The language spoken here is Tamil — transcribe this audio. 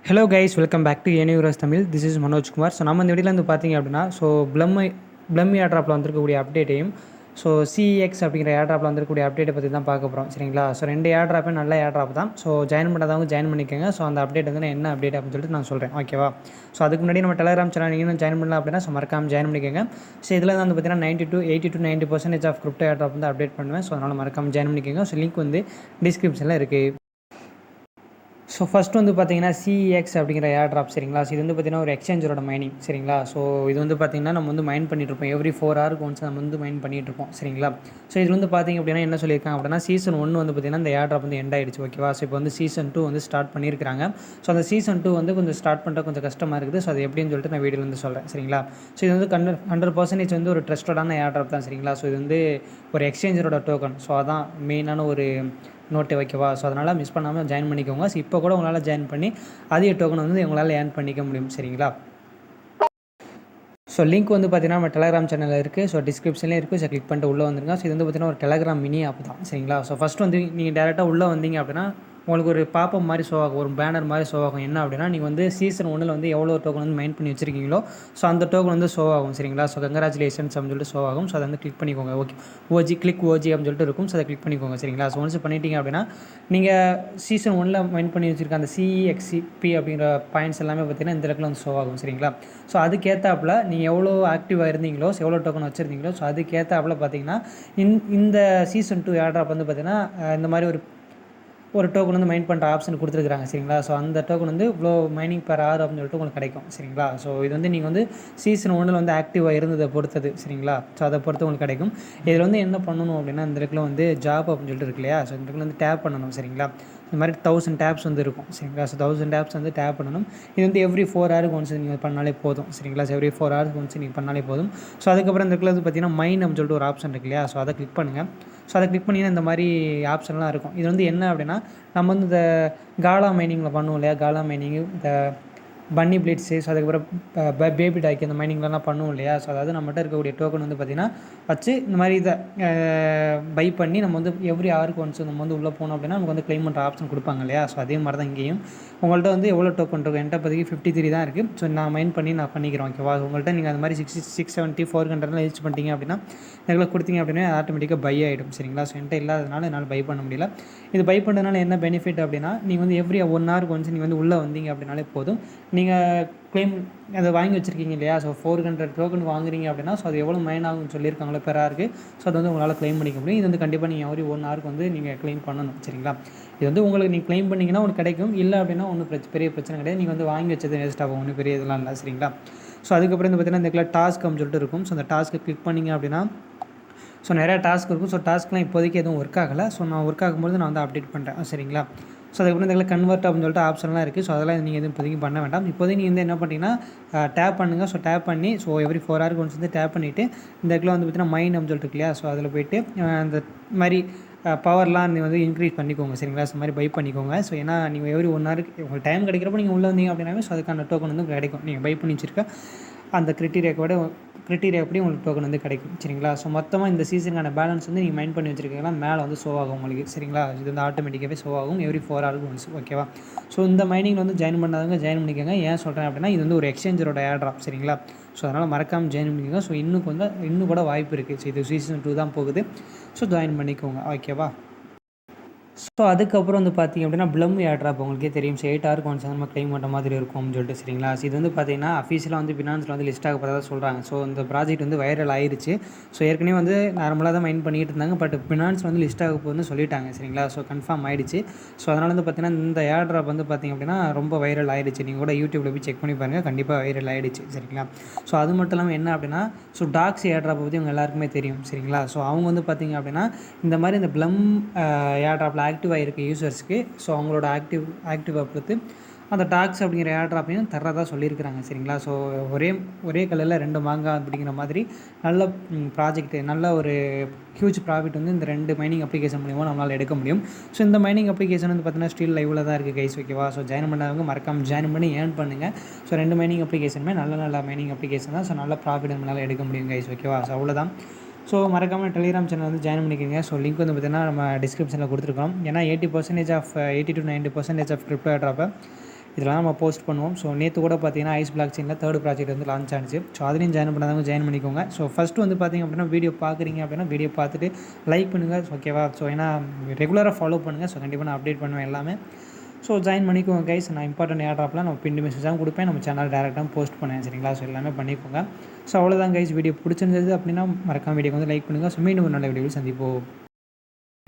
Hello guys, welcome back to ஏனியூரஸ் Tamil. This is Manoj Kumar. So நம்ம இந்த வீடியோவில் வந்து பார்த்தீங்க அப்படின்னா, ப்ளம் ஏர்ட்ராப்பில் வந்திருக்கக்கூடிய அப்டேட்டையும், ஸோ சிஎக்ஸ் அப்படிங்கிற ஏர்ட்ராப்பில் வந்திருக்கக்கூடிய அப்டேட்டை பற்றி தான் பார்க்க போகிறோம். சரிங்களா? ஸோ ரெண்டு ஏர்ட்ராப்பும் நல்ல ஏர்ட்ராப் தான். ஸோ ஜாயின் பண்ணாதவங்க ஜாயின் பண்ணிக்கோங்க. ஸோ அந்த அப்டேட் வந்து நான் என்ன அப்டேட் அப்படின்னு சொல்லிட்டு நான் சொல்கிறேன். ஓகேவா? ஸோ அதுக்கு முன்னாடி நம்ம டெலிகிராம் சேனல் இன்னும் ஜாயின் பண்ணலாம் அப்படின்னா ஸோ மறக்காமல் ஜாயின் பண்ணிக்கோங்க. ஸோ இதில் வந்து பார்த்தீங்கன்னா 80% ஆஃப் கிரிப்டோ ஏர்ட்ராப் வந்து அப்டேட் பண்ணுவேன். ஸோ அதனால் மறக்காமல் ஜாயின் பண்ணிக்கோங்க. ஸோ லிங்க் வந்து டிஸ்கிரிப்ஷனில் இருக்குது. ஸோ ஃபஸ்ட்டு வந்து பார்த்தீங்கன்னா சிஎக்ஸ் அப்படிங்கிற ஏர்ட்ராப். சரிங்களா? ஸோ இது வந்து பார்த்தீங்கன்னா ஒரு எக்ஸ்சேஞ்சரோட மைனிங். சரிங்களா? ஸோ இது வந்து பார்த்தீங்கன்னா நம்ம வந்து மைன் பண்ணிகிட்ருப்போம். எவ்ரி 4 ஹவருக்கு ஒன்ஸ் நம்ம வந்து மைன் பண்ணிகிட்ருப்போம். சரிங்களா? ஸோ இது வந்து பார்த்தீங்க அப்படின்னா என்ன சொல்லியிருக்காங்க அப்படின்னா, சீசன் 1 வந்து பார்த்தீங்கன்னா இந்த ஏர்ட்ராப் வந்து எண்ட் ஆகிடுச்சு. ஓகேவா? ஸோ இப்போ வந்து சீசன் 2 வந்து ஸ்டார்ட் பண்ணியிருக்காங்க. ஸோ அந்த சீசன் 2 வந்து கொஞ்சம் ஸ்டார்ட் பண்ணுற கொஞ்சம் கஷ்டமாக இருக்குது. ஸோ அது எப்படின்னு சொல்லிட்டு நான் வீடியோவில் வந்து சொல்கிறேன். சரிங்களா? ஸோ இது வந்து 100% வந்து ஒரு ட்ரஸ்டடான ஏர்ட்ராப் தான். சரிங்களா? ஸோ இது வந்து ஒரு எக்ஸ்சேஞ்சரோட டோக்கன். ஸோ அதான் மெயினான ஒரு நோட்டு. வைக்கவா? ஸோ அதனால் மிஸ் பண்ணாமல் ஜாயின் பண்ணிக்கோங்க. ஸோ இப்போ கூட உங்களால் ஜாயின் பண்ணி அதிக டோக்கன் வந்து உங்களால் ஏர்ன் பண்ணிக்க முடியும். சரிங்களா? ஸோ லிங்க் வந்து பார்த்தீங்கன்னா நம்ம டெலிகிராம் சேனலில் இருக்குது. ஸோ டிஸ்கிரிப்ஷன்லேயே இருக்குது. ஸோ கிளிக் பண்ணிட்டு உள்ளே வந்துருங்க. ஸோ இது வந்து பார்த்தீங்கன்னா ஒரு டெலிகிராம் மினி ஆப் தான். சரிங்களா? ஸோ ஃபஸ்ட்டு வந்து நீங்கள் டேரெக்டாக உள்ளே வந்தீங்க அப்படின்னா உங்களுக்கு ஒரு பாப்பப் மாதிரி ஷோ ஆகும், ஒரு பேனர் மாதிரி ஷோ ஆகும். என்ன அப்படின்னா, நீங்கள் வந்து சீசன் 1 வந்து எவ்வளோ டோக்கன் வந்து மைன் பண்ணி வச்சிருக்கீங்களோ ஸோ அந்த டோக்கன் வந்து ஷோ ஆகும். சரிங்களா? ஸோ கங்க்ராச்சுலேஷன்ஸ் அப்படின்னு சொல்லிட்டு ஷோ ஆகும். ஸோ அதை வந்து கிளிக் பண்ணிக்கோங்க. ஓகே, கிளிக் ஓஜி அப்படின்னு சொல்லிட்டு இருக்கும். ஸோ அதை கிளிக் பண்ணிக்கோங்க. சரிங்களா? ஸோ ஒன்ஸ் பண்ணிட்டீங்க அப்படின்னா நீங்கள் சீசன் 1 மைன் பண்ணி வச்சுருக்க அந்த சிஎக்ஸிபி அப்படிங்கிற பாயிண்ட்ஸ் எல்லாமே பார்த்தீங்கன்னா இந்த இடத்துல வந்து ஷோ ஆகும். சரிங்களா? ஸோ அதுக்கேற்றாப்புல நீங்கள் எவ்வளோ ஆக்டிவாக இருந்தீங்களோ, எவ்வளோ டோக்கன் வச்சுருந்தீங்களோ, ஸோ அதுக்கேற்றாப்புல பார்த்தீங்கன்னா இந்த சீசன் 2 ஏர்ட்ராப் வந்து பார்த்தீங்கன்னா இந்த மாதிரி ஒரு டோக்கன் வந்து மைன் பண்ணுற ஆப்ஷன் கொடுத்துருக்காங்க. சரிங்களா? ஸோ அந்த டோக்கன் வந்து இவ்வளோ மைனிங் பெர் ஹவர் அப்படின்னு சொல்லிட்டு உங்களுக்கு கிடைக்கும். சரிங்களா? ஸோ இது வந்து நீங்கள் வந்து சீசன் 1 வந்து ஆக்டிவாக இருந்ததை பொறுத்தது. சரிங்களா? ஸோ அதை பொறுத்து உங்களுக்கு கிடைக்கும். இதில் வந்து என்ன பண்ணணும் அப்படின்னா, இந்த இடத்துல வந்து ஜாப் அப்படின்னு சொல்லிட்டு இருக்கு இல்லையா? ஸோ இந்த இடத்துல வந்து டேப் பண்ணணும். சரிங்களா? இந்த மாதிரி 1000 டேப்ஸ் வந்து இருக்கும். சரிங்களா? ஸோ 1000 டேப்ஸ் வந்து டேப் பண்ணணும். இது வந்து எவ்ரி 4 ஹவருக்கு ஒன்ஸ் நீங்கள் பண்ணாலே போதும். சரிங்களா? ஸோ எவ்ரி 4 ஹவருக்கு ஒன்ஸ் நீங்கள் பண்ணாலே போதும். ஸோ அதுக்கப்புறம் இந்த இடத்துல வந்து பார்த்தீங்கன்னா மைன் அப்படின்னு சொல்லிட்டு ஒரு ஆப்ஷன் இருக்கு இல்லையா? ஸோ அதை கிளிக் பண்ணுங்கள். ஸோ அதை கிளிக் பண்ணிங்கன்னா இந்த மாதிரி ஆப்ஷன்லாம் இருக்கும். இது வந்து என்ன அப்படின்னா, நம்ம வந்து இந்த காலா மைனிங்கில் பண்ணுவோம் இல்லையா? காலா மைனிங்கு, இந்த பன்னி பிளேட்ஸு, ஸோ அதுக்கப்புறம் பேபி டாக்கி அந்த மைனிங்லாம் பண்ணுவோம் இல்லையா? ஸோ அதாவது நம்மகிட்ட இருக்கக்கூடிய டோக்கன் வந்து பார்த்திங்கன்னா வச்சு இந்த மாதிரி இதை பை பண்ணி நம்ம வந்து எவ்ரி ஹவருக்கு ஒன்ஸ் நம்ம வந்து உள்ளே போனோம் அப்படின்னா நமக்கு வந்து கிளைம் பண்ணுற ஆப்ஷன் கொடுப்பாங்க இல்லையா? ஸோ அதே மாதிரி தான் இங்கேயும் உங்கள்கிட்ட வந்து எவ்வளோ டோக்கன் இருக்கும். என்கிட்ட இப்போதைக்கு 53 தான் இருக்குது. ஸோ நான் மைன் பண்ணி நான் பண்ணிக்கிறேன். ஓகேவா? உங்கள்கிட்ட நீங்கள் அந்த மாதிரி 670 400 ரீச் பண்ணிட்டீங்க அப்படின்னா எங்களை கொடுத்தீங்க அப்படின்னா ஆட்டோமேட்டிக்காக பை ஆகிடும். சரிங்களா? ஸோ என்கிட்ட இல்லாதனால என்னால் பை பண்ண முடியல. இது பை பண்ணுறதுனால என்ன பெனிஃபிட் அப்படின்னா, நீங்கள் வந்து எவ்ரி 1 ஹவருக்கு ஒன்ஸ் நீங்கள் வந்து உள்ளே வந்தீங்க அப்படின்னாலே போதும். நீங்கள் கிளைம் அதை வாங்கி வச்சுருக்கீங்க இல்லையா? ஸோ 400 டோக்கன் வாங்குறீங்க அப்படின்னா ஸோ அது எவ்வளோ மைன் ஆகும்னு சொல்லியிருக்காங்களோ பெர் ஹவருக்கு. ஸோ அது வந்து உங்களால் கிளைம் பண்ணிக்க முடியும். இது வந்து கண்டிப்பாக நீங்கள் எவ்ரி 1 ஹவருக்கு வந்து நீங்கள் கிளைம் பண்ணணும். சரிங்களா? இது வந்து உங்களுக்கு நீங்கள் கிளைம் பண்ணிங்கன்னா உங்களுக்கு கிடைக்கும். இல்லை அப்படின்னா ஒன்றும் பெரிய பிரச்சனை கிடையாது. நீங்கள் வந்து வாங்கி வச்சது வேஸ்ட் ஆகும். ஒன்றும் பெரிய இதெல்லாம் இல்லை. சரிங்களா? ஸோ அதுக்கப்புறம் வந்து பார்த்தீங்கன்னா இந்த டாஸ்க் அப்படின்னு சொல்லிட்டு இருக்கும். ஸோ அந்த டாஸ்க்கை கிளிக் பண்ணிங்க அப்படின்னா ஸோ நிறையா டாஸ்க் இருக்கும். ஸோ டாஸ்க்லாம் இப்போதைக்கு எதுவும் ஒர்க் ஆகலை. ஸோ நான் ஒர்க் ஆகும்போது நான் வந்து அப்டேட் பண்ணுறேன். சரிங்களா? ஸோ அதுக்கப்புறம் இந்த கன்வெர்ட் அப்படின்னு சொல்லிட்டு ஆப்ஷன்லாம் இருக்குது. ஸோ அதெல்லாம் நீங்கள் எதுவும் இப்போதைக்கு பண்ண வேண்டாம். இப்போதைக்கு நீங்கள் வந்து என்ன பண்ணிங்கன்னா டேப் பண்ணுங்கள். ஸோ டேப் பண்ணி ஸோ எவ்ரி 4 ஹவருக்கு ஒன்ஸ் வந்து டேப் பண்ணிவிட்டு இந்த இடத்துல வந்து பார்த்தீங்கன்னா மைன் அப்படின்னு சொல்லிட்டு இருக்கு இல்லையா? ஸோ அதில் போய்ட்டு அந்த மாதிரி பவர்லாம் நீங்கள் வந்து இன்க்ரீஸ் பண்ணிக்கோங்க. சரிங்களா? ஸோ மாதிரி பை பண்ணிக்கோங்க. ஸோ ஏன்னா நீங்கள் எவ்ரி 1 ஹவருக்கு உங்களுக்கு டைம் கிடைக்கிறப்போ நீங்கள் உள்ளே வந்தீங்க அப்படின்னாவே ஸோ அதுக்கான டோக்கன் வந்து கிடைக்கும். நீங்கள் பை பண்ணி வச்சுருக்க அந்த கிரிட்டீரியாப்படி உங்களுக்கு டோக்கன் வந்து கிடைக்கும். சரிங்களா? ஸோ மொத்தமாக இந்த சீசனுக்கான பேலன்ஸ் வந்து நீங்கள் மைண்ட் பண்ணி வச்சுருக்கீங்கன்னா மேலே வந்து ஷோ ஆகும் உங்களுக்கு. சரிங்களா? இது வந்து ஆட்டோமேட்டிக்காகவே ஷோ ஆகும் எவ்ரி 4 ஹவருக்கு ஒன்ஸ். ஓகேவா? ஸோ இந்த மைனிங்கில் வந்து ஜாயின் பண்ணாதவங்க ஜாயின் பண்ணிக்கோங்க. ஏன் சொல்கிறேன் அப்படின்னா, இது வந்து ஒரு எக்ஸ்சேஞ்சரோட ஏர்ட்ராப். சரிங்களா? ஸோ அதனால் மறக்காமல் ஜாயின் பண்ணிக்கோங்க. ஸோ இன்னும் கூட வாய்ப்பு இருக்குது. ஸோ இது சீசன் 2 தான் போகுது. ஸோ ஜாயின் பண்ணிக்கோங்க. ஓகேவா? ஸோ அதுக்கப்புறம் வந்து பார்த்திங்க அப்படின்னா ப்ளம் ஏர்ட்ராப் உங்களுக்கே தெரியும். ஸோ 8 ஹவருக்கு ஒன்ஸ் நம்ம கிளைம் பண்ணுற மாதிரி இருக்கும்னு சொல்லிட்டு. சரிங்களா? ஸோ இது வந்து பார்த்திங்கன்னா அஃபீஷியலாக வந்து பினான்ஸில் வந்து லிஸ்ட் ஆகப்போறதா சொல்கிறாங்க. ஸோ இந்த ப்ராஜெக்ட் வந்து வைரல் ஆயிடுச்சு. ஸோ ஏற்கனவே வந்து நார்மலாக தான் மைன் பண்ணிகிட்டு இருந்தாங்க. பட் பினான்ஸ் வந்து லிஸ்ட் ஆக போகுதுன்னு சொல்லிட்டாங்க. சரிங்களா? ஸோ கன்ஃபார்ம் ஆகிடுச்சு. ஸோ அதனால் வந்து பார்த்திங்கன்னா இந்த ஏர்ட்ராப் வந்து பார்த்திங்க அப்படின்னா ரொம்ப வைரல் ஆகிடுச்சு. நீங்கள் கூட யூடியூப்பில் போய் செக் பண்ணி பாருங்கள். கண்டிப்பாக வைரல் ஆகிடுச்சு. சரிங்களா? ஸோ அது மட்டும் இல்லாமல் என்ன அப்படின்னா, ஸோ டாக்ஸ் ஏர்ட்ராப்பை பற்றி உங்கள் எல்லாருக்குமே தெரியும். சரிங்களா? ஸோ அவங்க வந்து பார்த்திங்க அப்படின்னா இந்த மாதிரி இந்த ப்ளம் ஏர்ட்ராப்பில் ஆக்டிவாக இருக்க யூசர்ஸ்க்கு ஸோ அவங்களோட ஆக்டிவாக பொறுத்து அந்த டாக்ஸ் அப்படிங்கிற ஏர்ட்ராப்பையும் தர்றதா சொல்லியிருக்கிறாங்க. சரிங்களா? ஸோ ஒரே கல்லில் 2 மாங்காய் அப்படிங்கிற மாதிரி நல்ல ப்ராஜெக்ட், நல்ல ஒரு ஹியூஜ் ப்ராஃபிட் வந்து இந்த 2 மைனிங் அப்ளிகேஷன் மூலிமா நம்மளால் எடுக்க முடியும். ஸோ இந்த மைனிங் அப்ளிகேஷன் வந்து பார்த்தீங்கன்னா ஸ்டில் லைவில் தான் இருக்குது கைஸ். ஓகேவா? ஸோ ஜாயின் பண்ணாதவங்க மறக்காமல் ஜாயின் பண்ணி ஏர்ன் பண்ணுங்கள். ஸோ 2 மைனிங் அப்ளிகேஷனுமே நல்ல மைனிங் அப்ளிகேஷன் தான். ஸோ நல்ல ப்ராஃபிட் நம்மளால் எடுக்க முடியும் கைஸ். ஓகேவா? ஸோ அவ்வளோதான். ஸோ மறக்காமல் டெலிகிராம் சேனல் வந்து ஜாயின் பண்ணிக்கோங்க. ஸோ லிங்க் வந்து பார்த்திங்கன்னா நம்ம டிஸ்கிரிப்ஷனில் கொடுத்துருக்கோம். ஏன்னா 80% ஆஃப் 80 to 90% ஆஃப் கிரிப்டோ ஏர்ட்ராப்பை இதெல்லாம் நம்ம போஸ்ட் பண்ணுவோம். ஸோ நேற்று கூட பார்த்தீங்கன்னா ஐஸ் பிளாக் செயினில் 3rd ப்ராஜெக்ட் வந்து லான்ச் ஆனிச்சு. ஸோ அதுலேயும் ஜாயின் பண்ணாதவங்க ஜாயின் பண்ணிக்கோங்க. ஸோ ஃபஸ்ட்டு வந்து பார்த்திங்க அப்படின்னா வீடியோ பார்க்குறீங்க அப்படின்னா வீடியோ பார்த்துட்டு லைக் பண்ணுங்கள். ஓகேவா? ஸோ ஏன்னா ரெகுலராக ஃபாலோ பண்ணுங்கள். ஸோ கண்டிப்பாக நான் அப்டேட் பண்ணுவேன் எல்லாமே. ஸோ ஜாயின் பண்ணிக்கோங்க கைஸ். நான் இம்பார்ட்டன்ட் ஏர்ட்ராப்லாம் நம்ம பின் மெசேஜாக கொடுப்பேன். நம்ம சேனல் டேரெக்டாக போஸ்ட் பண்ணேன். சரிங்களா? ஸோ எல்லாமே பண்ணிக்கோங்க. ஸோ அவ்வளோதான் கைஸ். வீடியோ பிடிச்சிருந்தது அப்படின்னா மறக்காம வீடியோக்கு வந்து லைக் பண்ணுங்கள். ஸோ மீண்டும் ஒரு நல்ல வீடியோவில் சந்திப்போம்.